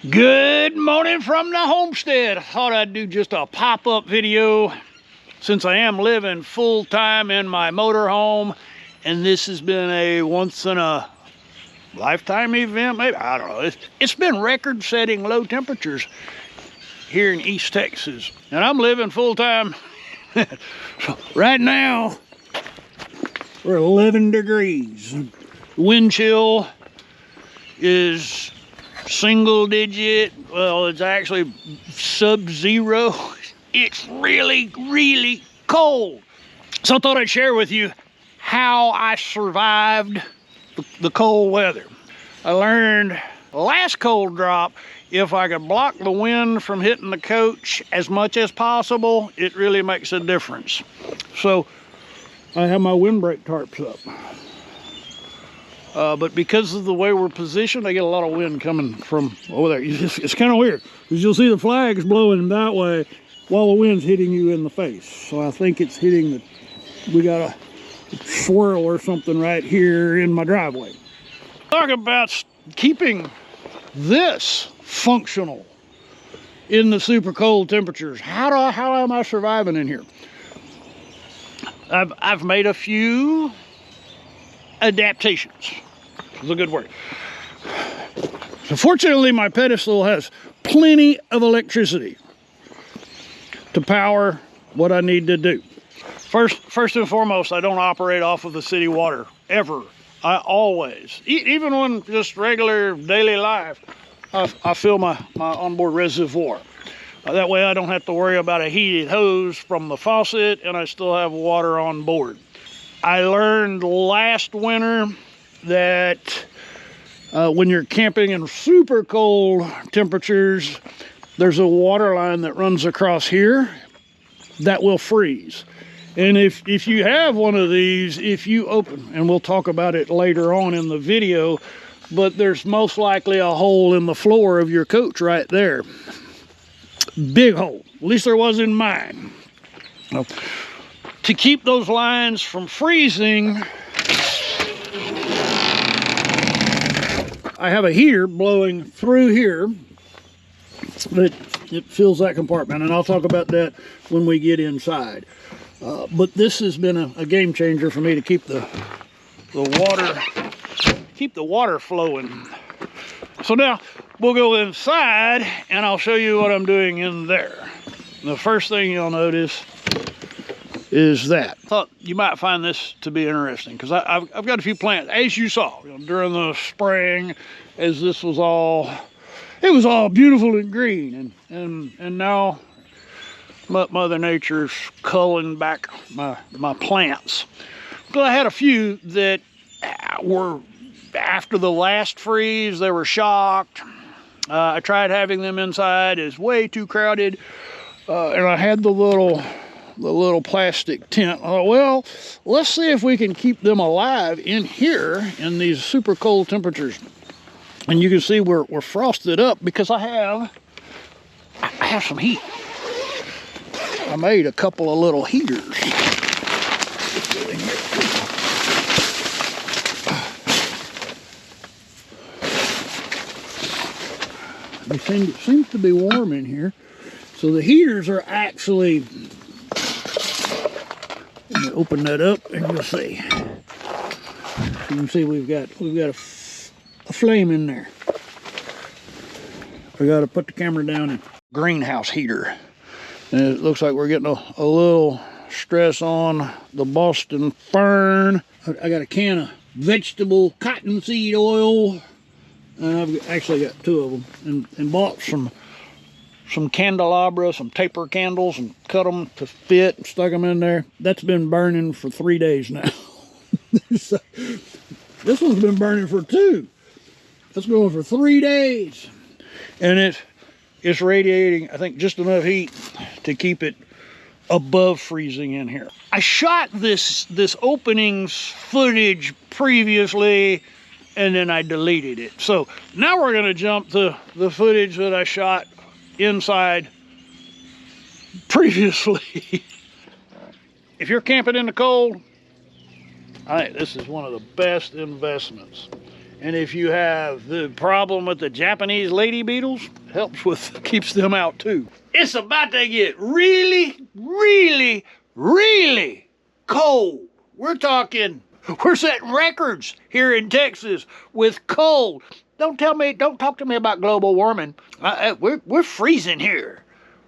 Good morning from the homestead. I thought I'd do just a pop-up video since I am living full-time in my motorhome, and this has been a once-in-a-lifetime event, maybe. I don't know. It's been record-setting low temperatures here in East Texas, and I'm living full-time. So right now, we're 11 degrees. Wind chill is single digit. Well, it's actually sub-zero. It's really, really cold. So I thought I'd share with you how I survived the cold weather. I learned last cold drop, if I could block the wind from hitting the coach as much as possible, it really makes a difference. So I have my windbreak tarps up. But because of the way we're positioned, I get a lot of wind coming from over there. It's kind of weird, because you'll see the flags blowing that way while the wind's hitting you in the face. So I think it's hitting we got a swirl or something right here in my driveway. Talk about keeping this functional in the super cold temperatures. How am I surviving in here? I've made a few adaptations. Is a good word. So fortunately, my pedestal has plenty of electricity to power what I need to do. First and foremost, I don't operate off of the city water ever. I always, even when just regular daily life, I fill my onboard reservoir. That way I don't have to worry about a heated hose from the faucet, and I still have water on board. I learned last winter that when you're camping in super cold temperatures, there's a water line that runs across here that will freeze. And if you have one of these, if you open, and we'll talk about it later on in the video, but there's most likely a hole in the floor of your coach right there. Big hole, at least there was in mine. Now, to keep those lines from freezing, I have a heater blowing through here that it fills that compartment, and I'll talk about that when we get inside. But this has been a game changer for me to keep the water flowing. So now we'll go inside and I'll show you what I'm doing in there. The first thing you'll notice is that. I thought you might find this to be interesting, because I've got a few plants, as you saw, during the spring, as this was all, it was all beautiful and green, and now Mother Nature's culling back my plants. But I had a few that were, after the last freeze, they were shocked. I tried having them inside. It's way too crowded, and I had the little plastic tent. Oh, well, let's see if we can keep them alive in here in these super cold temperatures. And you can see we're frosted up because I have some heat. I made a couple of little heaters. It seems to be warm in here. So the heaters are actually, let me open that up and you'll see. You can see we've got a flame in there. We got to put the camera down. And greenhouse heater, and it looks like we're getting a little stress on the Boston fern. I got a can of vegetable cottonseed oil, and I've actually got two of them, and bought some candelabra, some taper candles, and cut them to fit and stuck them in there. That's been burning for 3 days now. So, this one's been burning for 2. That's going for 3 days. And it's radiating, I think, just enough heat to keep it above freezing in here. I shot this openings footage previously, and then I deleted it. So now we're gonna jump to the footage that I shot inside previously. If you're camping in the cold, I think this is one of the best investments. And if you have the problem with the Japanese lady beetles, helps with, keeps them out too. It's about to get really, really, really cold. We're setting records here in Texas with cold. Don't talk to me about global warming. We're freezing here,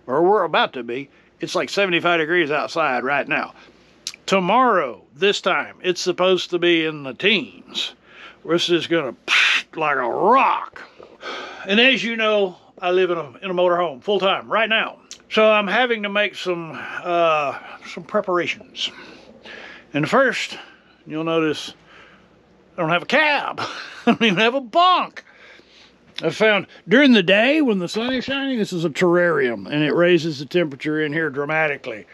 or we're about to be. It's like 75 degrees outside right now. Tomorrow, this time, it's supposed to be in the teens. This is gonna like a rock. And as you know, I live in a motorhome full time right now. So I'm having to make some preparations. And first, you'll notice I don't have a cab. I don't even have a bunk. I found during the day when the sun is shining, this is a terrarium and it raises the temperature in here dramatically.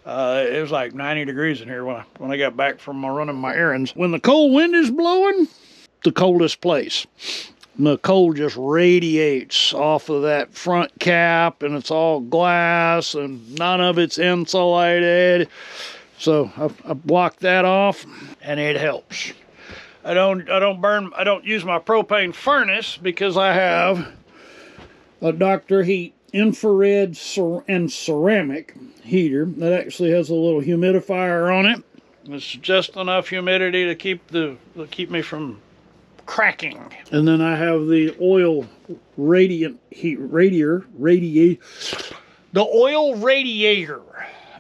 It was like 90 degrees in here when I got back from running my errands. When the cold wind is blowing, the coldest place. The cold just radiates off of that front cap, and it's all glass and none of it's insulated. So I blocked that off and it helps. I don't use my propane furnace because I have a Dr. Heat infrared and ceramic heater that actually has a little humidifier on it. It's just enough humidity to keep me from cracking. And then I have the oil radiator.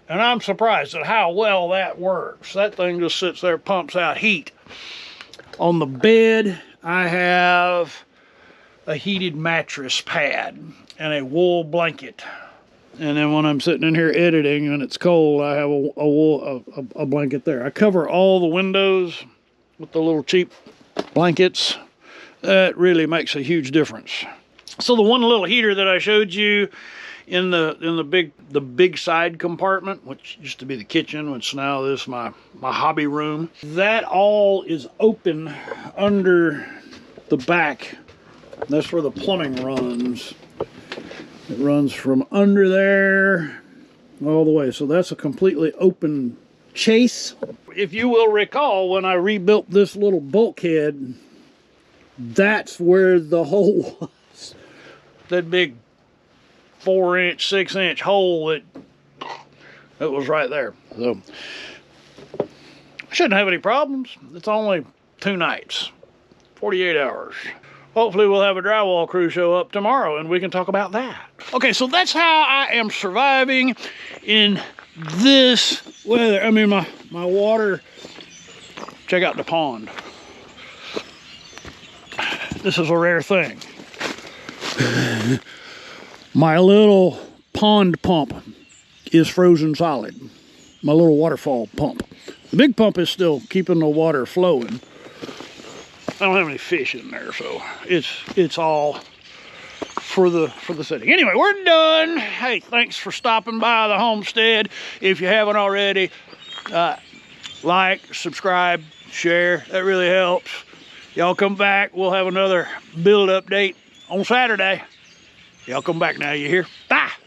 And I'm surprised at how well that works. That thing just sits there, pumps out heat. On the bed, I have a heated mattress pad and a wool blanket. And then when I'm sitting in here editing and it's cold, I have a blanket there. I cover all the windows with the little cheap blankets. That really makes a huge difference. So the one little heater that I showed you in the big side compartment, which used to be the kitchen, which now is my hobby room, that all is open under the back. That's where the plumbing runs. It runs from under there all the way. So that's a completely open chase. If you will recall, when I rebuilt this little bulkhead, that's where the hole was. That big 4-inch, 6-inch hole, it was right there. So I shouldn't have any problems. It's only 2 nights, 48 hours. Hopefully we'll have a drywall crew show up tomorrow and we can talk about that. Okay, so that's how I am surviving in this weather. I mean, my water, check out the pond. This is a rare thing. My little pond pump is frozen solid. My little waterfall pump. The big pump is still keeping the water flowing. I don't have any fish in there, so it's all for the setting. Anyway, we're done. Hey, thanks for stopping by the homestead. If you haven't already, like, subscribe, share. That really helps. Y'all come back. We'll have another build update on Saturday. Y'all come back now, you hear? Bye.